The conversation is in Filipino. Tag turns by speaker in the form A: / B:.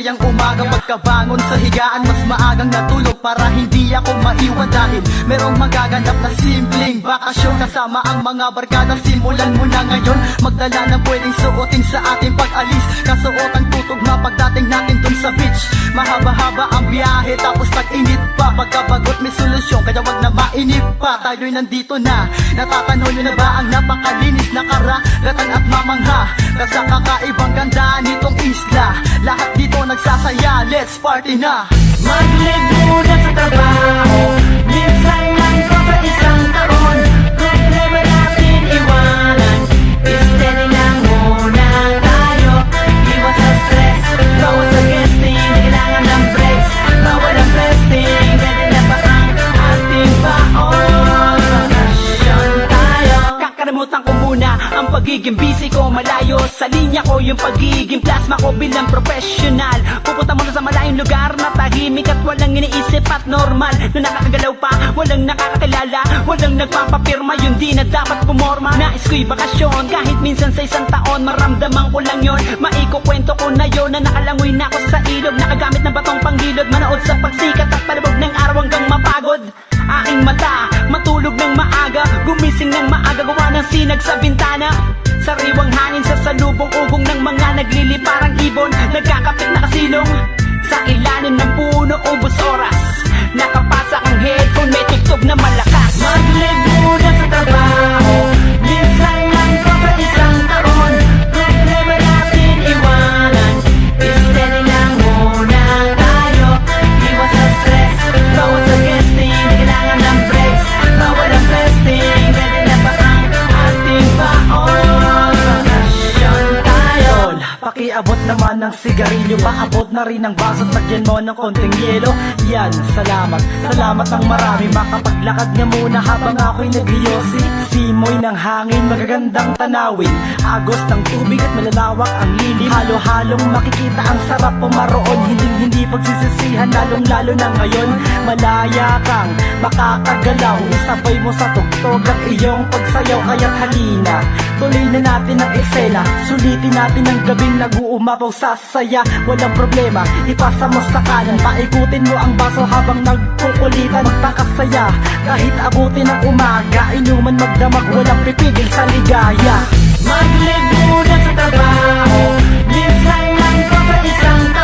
A: masayang umaga. Pagkabangon sa higaan, mas maagang natulog para hindi ako maiwan. Dahil merong magaganap na simpleng bakasyon kasama ang mga barkada. Simulan mo na ngayon, magdala ng pwedeng suotin sa ating pag-alis. Kasuotang tutugma pagdating natin dun sa beach. Mahaba-haba ang biyahe tapos tag-init pa. Pagkabagot may solusyon kaya wag na mainip pa. Tayo'y nandito na, natatanaw nyo na ba ang napakalinis na karagatan at mamangha sa kakaibang ganda nitong isla. Lahat dito nagsasaya, let's party na.
B: Mag-live muna sa trabaho, minsan lang to sa isang taon. Problema natin iwanan, steady lang muna tayo. Iwas sa stress, bawal sa guesting, di kailangan ng breaks. Bawal ang resting, ready na ba ang ating baon? Bakasyon tayo. Kakalimutan ko muna ang pagiging busy ko, malayo sa linya ko yung pagiging plasma ko bilang professional. Pupunta muna sa malayong lugar na tahimik at walang iniisip at normal. Na nakakagalaw pa, walang nakakakilala, walang nagpapapirma, yun di na dapat pumorma. Nais ko'y bakasyon, kahit minsan sa isang taon, maramdaman ko lang yun. Maikukwento ko na yun na nakalangoy na ako sa ilog, nakagamit ng batong panghilod, manood sa pagsikat at palabog ng araw hanggang mapagod. Aking mata, matulog ng maaga, gumising ng maaga, gawa ng sinag sa bintana. Sariwang hangin sa salubong, ugong ng mga nagliliparang ibon, nagkakapit na kasilong sa ilalim ng puno, ubos oras. Nakapasak ang headphone, may tugtog na malakas. Mag-live muna sa trabaho, minsan lang to sa isang taon. Problema natin iwanan, steady lang muna tayo. Iwas sa stress, bawal sa guesting, di kailangan ng breaks. Bawal ang resting, ready na ba ang ating baon? Bakasyon tayo.
A: Pakiabot naman ng sigarilyo, paabot na rin ang baso, lagyan mo ng konting yelo. Yan, salamat, salamat ng marami. Makapaglakad nga muna habang ako'y nag-iyosi. Simoy ng hangin, magagandang tanawin. Agos ng tubig at malalawak ang lilim. Halo-halong makikita ang sarap pumaroon. Hindi pagsisisihan, lalong-lalo na ngayon. Malaya kang makakagalaw, isabay mo sa tugtog at iyong pagsayaw. Kaya't halina, tuloy na natin ang eksena. Sulitin natin ang gabing nag-uumapaw sa saya. Walang problema, ipasa mo sa kanan, paikutin mo ang baso habang nagkukulitan. Magpakasaya, kahit abutin ang umaga, inuman magdamag, walang pipigil sa ligaya.
B: Mag-live muna sa trabaho, minsan lang to sa isang taon.